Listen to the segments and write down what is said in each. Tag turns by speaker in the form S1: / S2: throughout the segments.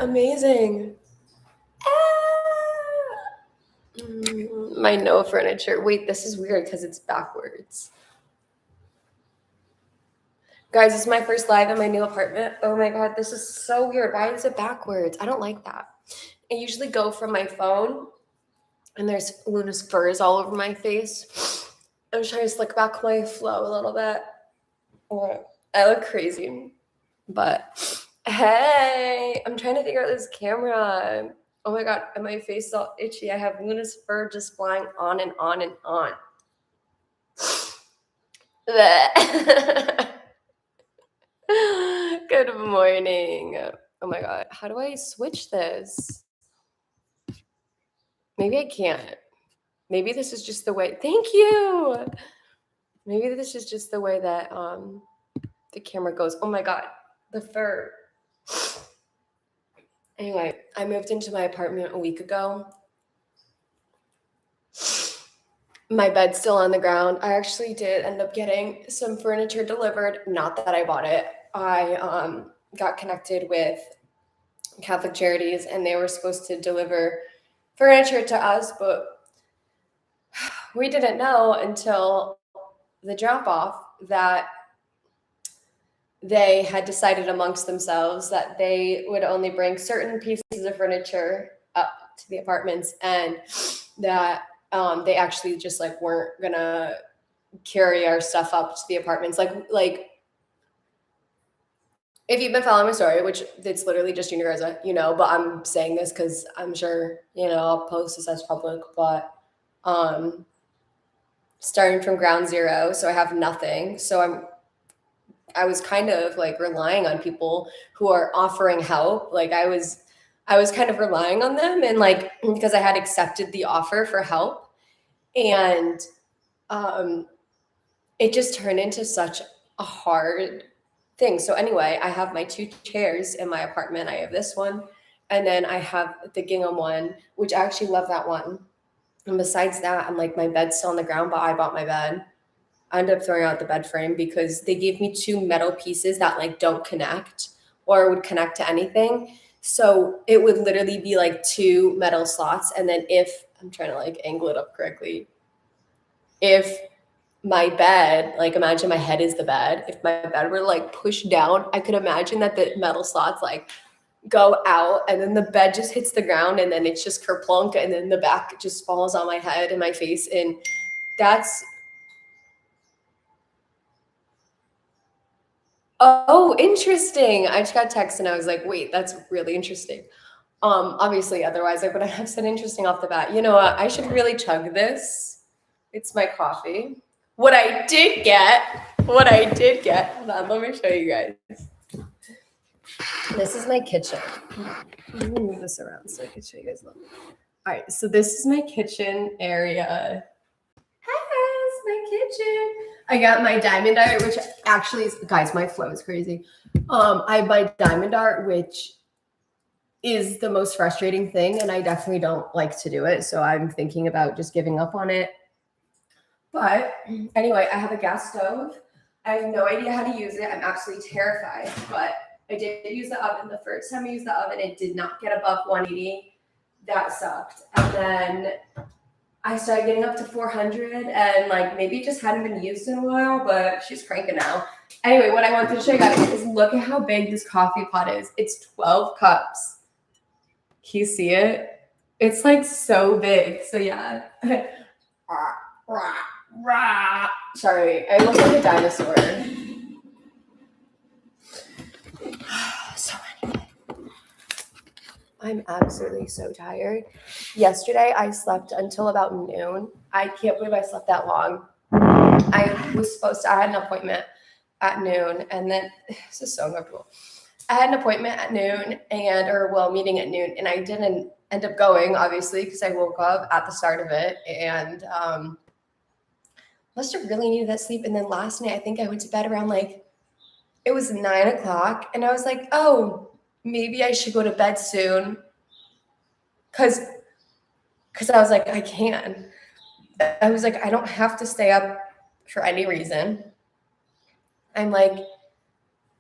S1: Amazing. My no furniture. Wait, this is weird because it's backwards. Guys, this is my first live in my new apartment. Oh my god, this is so weird. Why is it backwards? I don't like that. I usually go from my phone, and there's Luna's furs all over my face. I'm trying to slick back my flow a little bit. I look crazy, but hey, I'm trying to figure out this camera. Oh my god, and my face is all itchy. I have Luna's fur just flying on and on and on. Good morning. Oh my god, how do I switch this? Maybe I can't. Maybe this is just the way. Thank you. Maybe this is just the way that the camera goes. Oh my god, the fur. Anyway, I moved into my apartment a week ago. My bed's still on the ground. I actually did end up getting some furniture delivered. Not that I bought it. I got connected with Catholic Charities, and they were supposed to deliver furniture to us, but we didn't know until the drop-off that they had decided amongst themselves that they would only bring certain pieces of furniture up to the apartments, and that they actually just like weren't gonna carry our stuff up to the apartments. Like if you've been following my story, which it's literally just Junior Garza, but I'm saying this because I'm sure, I'll post this as public, but starting from ground zero, so I have nothing. So I was kind of like relying on people who are offering help. Like I was kind of relying on them, and like because I had accepted the offer for help, and it just turned into such a hard thing. So anyway, I have my 2 chairs in my apartment. I have this one, and then I have the gingham one, which I actually love that one. And besides that, I'm like, my bed's still on the ground, but I bought my bed. I ended up throwing out the bed frame because they gave me 2 metal pieces that like don't connect or would connect to anything. So it would literally be like 2 metal slots. And then if I'm trying to like angle it up correctly, if my bed, like imagine my head is the bed, if my bed were like pushed down, I could imagine that the metal slots like go out, and then the bed just hits the ground, and then it's just kerplunk, and then the back just falls on my head and my face. And that's oh, interesting. I just got a text and I was like, wait, that's really interesting. Obviously, otherwise I wouldn't have said interesting off the bat. You know what? I should really chug this. It's my coffee. What I did get, hold on, let me show you guys. This is my kitchen. Let me move this around so I can show you guys. All right, so this is my kitchen area. Hi guys, my kitchen. I got my diamond art, which actually is, guys, my flow is crazy. I have my diamond art, which is the most frustrating thing, and I definitely don't like to do it. So I'm thinking about just giving up on it. But anyway, I have a gas stove. I have no idea how to use it. I'm absolutely terrified, but I did use the oven. The first time I used the oven, it did not get above 180. That sucked. And then I started getting up to 400, and like maybe it just hadn't been used in a while, but she's cranking now. Anyway, what I wanted to show you guys is look at how big this coffee pot is. It's 12 cups. Can you see it? It's like so big. So yeah. Sorry, I look like a dinosaur. So anyway, I'm absolutely so tired. Yesterday, I slept until about noon. I can't believe I slept that long. I had an appointment at noon, and then this is so uncomfortable. I had an appointment at noon meeting at noon, and I didn't end up going, obviously, because I woke up at the start of it, and must have really needed that sleep. And then last night, I think I went to bed around it was 9 o'clock, and I was like, oh, maybe I should go to bed soon, because I was like, I can. I was like, I don't have to stay up for any reason. I'm like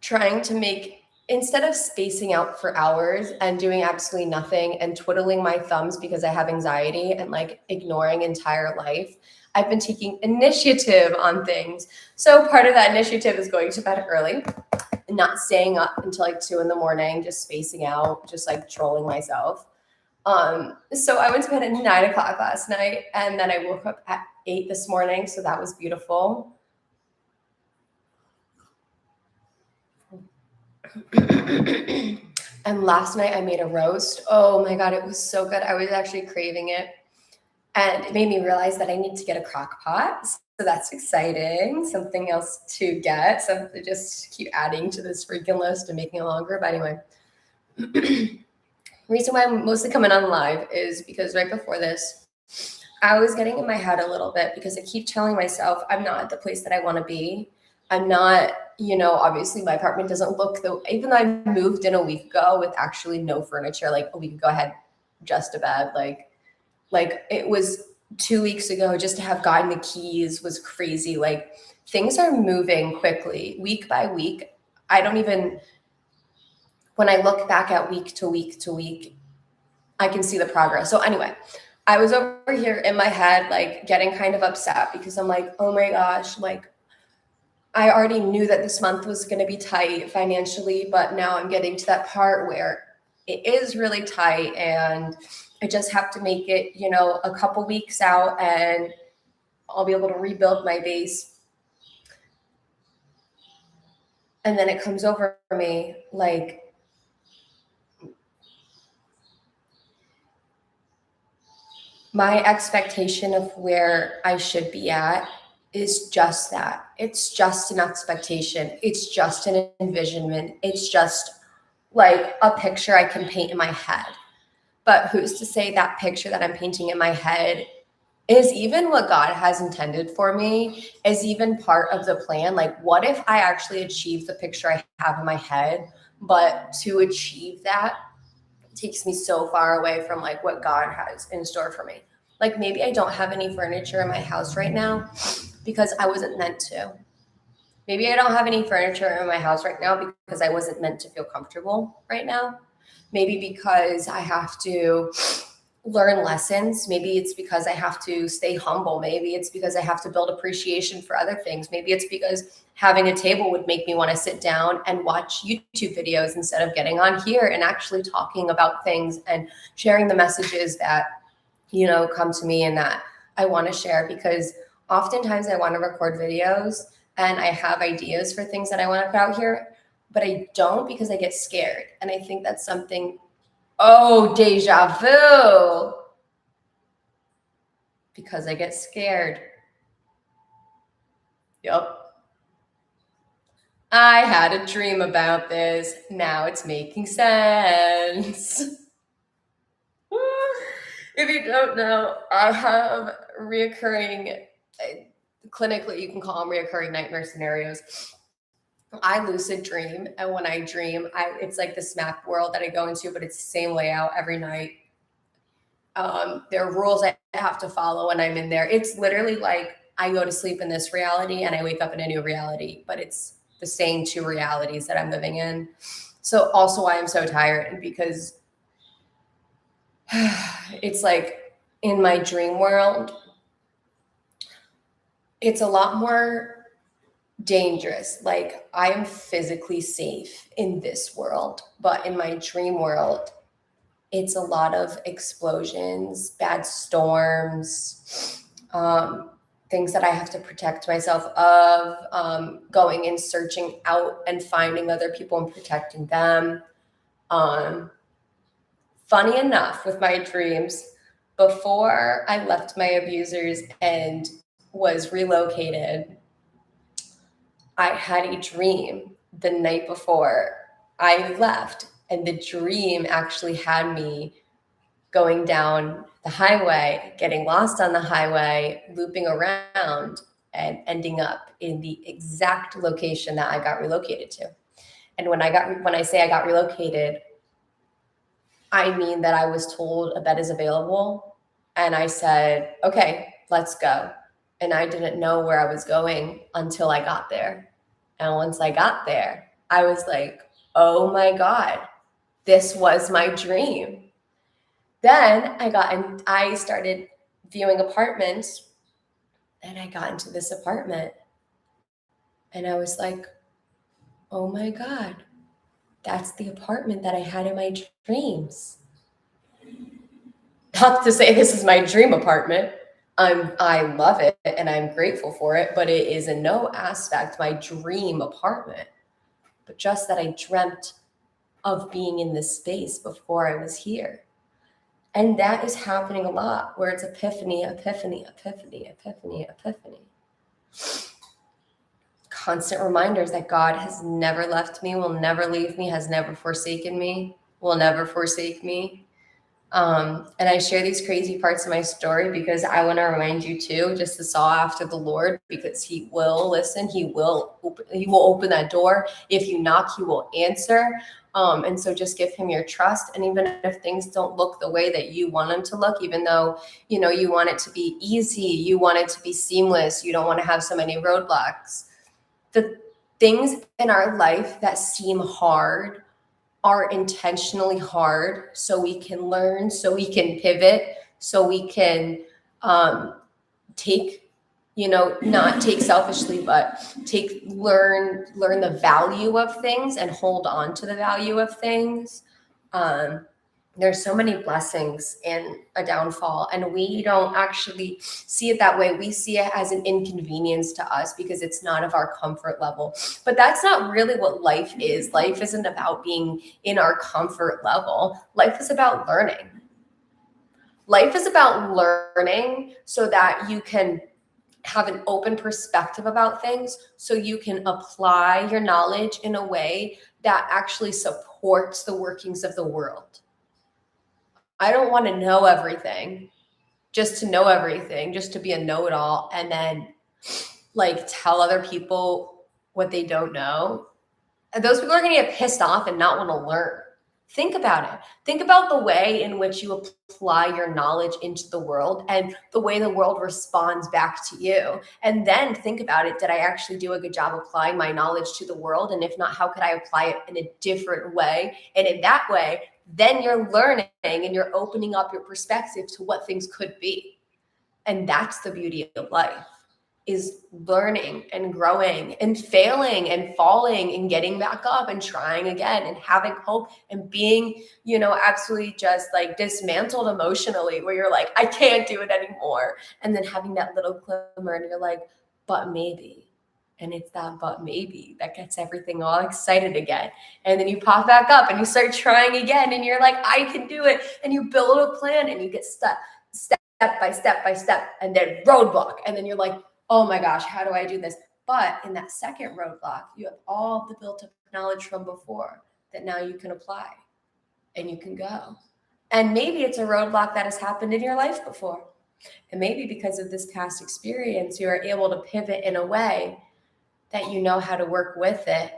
S1: trying to make instead of spacing out for hours and doing absolutely nothing and twiddling my thumbs because I have anxiety and like ignoring entire life, I've been taking initiative on things. So part of that initiative is going to bed early and not staying up until like 2 a.m, just spacing out, just like trolling myself. So I went to bed at 9 o'clock last night, and then I woke up at 8 this morning. So that was beautiful. And last night I made a roast. Oh my God, it was so good. I was actually craving it. And it made me realize that I need to get a crock pot. So that's exciting. Something else to get. So to just keep adding to this freaking list and making it longer. But anyway, reason why I'm mostly coming on live is because right before this, I was getting in my head a little bit because I keep telling myself I'm not at the place that I want to be. I'm not, obviously my apartment doesn't look even though I moved in a week ago with actually no furniture, like a week ago I had just a bed, like it was 2 weeks ago, just to have gotten the keys was crazy. Like things are moving quickly, week by week. When I look back at week to week to week, I can see the progress. So anyway, I was over here in my head, like getting kind of upset because I'm like, oh my gosh, like I already knew that this month was going to be tight financially, but now I'm getting to that part where it is really tight and I just have to make it, a couple weeks out and I'll be able to rebuild my base. And then it comes over me like, my expectation of where I should be at is just that. It's just an expectation. It's just an envisionment. It's just like a picture I can paint in my head. But who's to say that picture that I'm painting in my head is even what God has intended for me, is even part of the plan? Like, what if I actually achieve the picture I have in my head, but to achieve that takes me so far away from like what God has in store for me. Like maybe I don't have any furniture in my house right now because I wasn't meant to. Maybe I don't have any furniture in my house right now because I wasn't meant to feel comfortable right now. Maybe because I have to learn lessons. Maybe it's because I have to stay humble. Maybe it's because I have to build appreciation for other things. Maybe it's because having a table would make me want to sit down and watch YouTube videos instead of getting on here and actually talking about things and sharing the messages that, come to me and that I want to share. Because oftentimes I want to record videos and I have ideas for things that I want to put out here, but I don't because I get scared. And I think that's something. Oh, deja vu. Because I get scared. Yep. I had a dream about this. Now it's making sense. If you don't know, I have reoccurring, clinically, you can call them reoccurring nightmare scenarios. I lucid dream, and when I dream, it's like this map world that I go into, but it's the same layout every night. There are rules I have to follow when I'm in there. It's literally like I go to sleep in this reality and I wake up in a new reality, but it's the same two realities that I'm living in. So also why I'm so tired, because it's like in my dream world, it's a lot more dangerous. Like I am physically safe in this world, but in my dream world, it's a lot of explosions, bad storms, things that I have to protect myself of, going and searching out and finding other people and protecting them. Funny enough, with my dreams, before I left my abusers and was relocated, I had a dream the night before I left, and the dream actually had me going down the highway, getting lost on the highway, looping around, and ending up in the exact location that I got relocated to. And when I say I got relocated, I mean that I was told a bed is available, and I said, okay, let's go. And I didn't know where I was going until I got there. And once I got there, I was like, oh my God, this was my dream. Then I started viewing apartments, and I got into this apartment, and I was like, oh my God, that's the apartment that I had in my dreams. Not to say this is my dream apartment. I love it and I'm grateful for it, but it is in no aspect my dream apartment. But just that I dreamt of being in this space before I was here. And that is happening a lot, where it's epiphany, epiphany, epiphany, epiphany, epiphany. Constant reminders that God has never left me, will never leave me, has never forsaken me, will never forsake me. And I share these crazy parts of my story because I want to remind you too, just to saw after the Lord, because he will listen. He will open that door. If you knock, he will answer. And so just give him your trust. And even if things don't look the way that you want them to look, even though, you know, you want it to be easy, you want it to be seamless, you don't want to have so many roadblocks. The things in our life that seem hard are intentionally hard so we can learn, so we can pivot, so we can not take selfishly, but learn the value of things and hold on to the value of things. There's so many blessings in a downfall, and we don't actually see it that way. We see it as an inconvenience to us because it's not of our comfort level. But that's not really what life is. Life isn't about being in our comfort level. Life is about learning. Life is about learning so that you can have an open perspective about things, so you can apply your knowledge in a way that actually supports the workings of the world. I don't want to know everything just to know everything, just to be a know-it-all, and then like tell other people what they don't know. And those people are going to get pissed off and not want to learn. Think about it. Think about the way in which you apply your knowledge into the world and the way the world responds back to you. And then think about it. Did I actually do a good job applying my knowledge to the world? And if not, how could I apply it in a different way? And in that way, then you're learning and you're opening up your perspective to what things could be. And that's the beauty of life, is learning and growing and failing and falling and getting back up and trying again and having hope and being, absolutely just like dismantled emotionally, where you're like, I can't do it anymore. And then having that little glimmer and you're like, but maybe. And it's that but maybe that gets everything all excited again. And then you pop back up and you start trying again and you're like, I can do it. And you build a plan and you get stuck step by step by step, and then roadblock. And then you're like, oh my gosh, how do I do this? But in that second roadblock, you have all the built up knowledge from before that now you can apply and you can go. And maybe it's a roadblock that has happened in your life before. And maybe because of this past experience, you are able to pivot in a way that you know how to work with it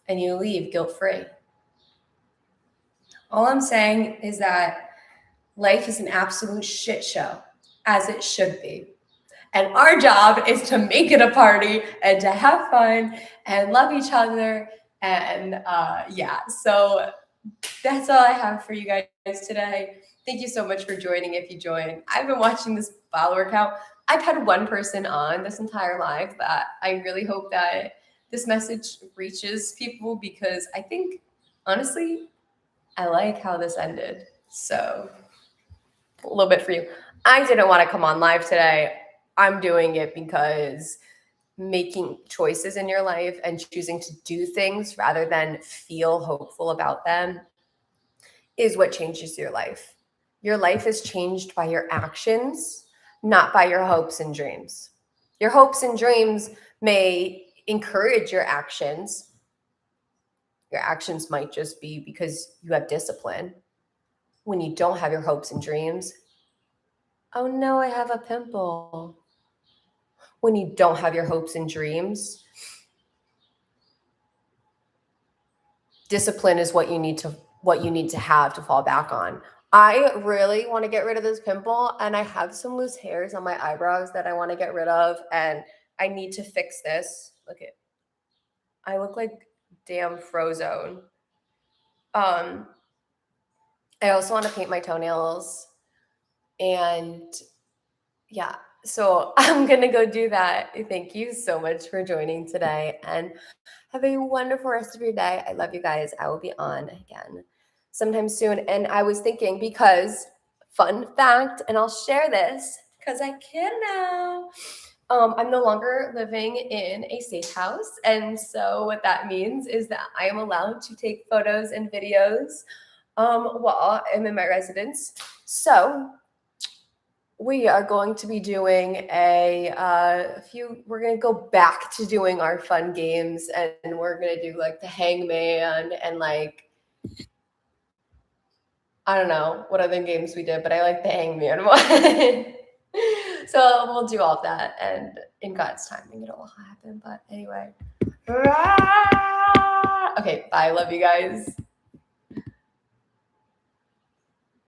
S1: and you leave guilt-free. All I'm saying is that life is an absolute shit show, as it should be. And our job is to make it a party and to have fun and love each other. And so that's all I have for you guys today. Thank you so much for joining if you joined. I've been watching this follower count. I've had one person on this entire live, but I really hope that this message reaches people, because I think, honestly, I like how this ended. So a little bit for you. I didn't want to come on live today. I'm doing it because making choices in your life and choosing to do things rather than feel hopeful about them is what changes your life. Your life is changed by your actions, not by your hopes and dreams. Your hopes and dreams may encourage your actions. Your actions might just be because you have discipline. When you don't have your hopes and dreams, oh no, I have a pimple. When you don't have your hopes and dreams, discipline is what you need to have to fall back on. I really want to get rid of this pimple, and I have some loose hairs on my eyebrows that I want to get rid of, and I need to fix this. I look like damn Frozone. I also want to paint my toenails, and yeah, so I'm gonna go do that. Thank you so much for joining today, and have a wonderful rest of your day. I love you guys. I will be on again sometime soon. And I was thinking, because fun fact, and I'll share this because I can now. I'm no longer living in a safe house. And so what that means is that I am allowed to take photos and videos while I'm in my residence. So we are going to be doing we're going to go back to doing our fun games, and we're going to do like the hangman and like, I don't know what other games we did, but I like the hangman one. So we'll do all of that, and in God's timing, it'll all happen. But anyway, okay, bye. Love you guys.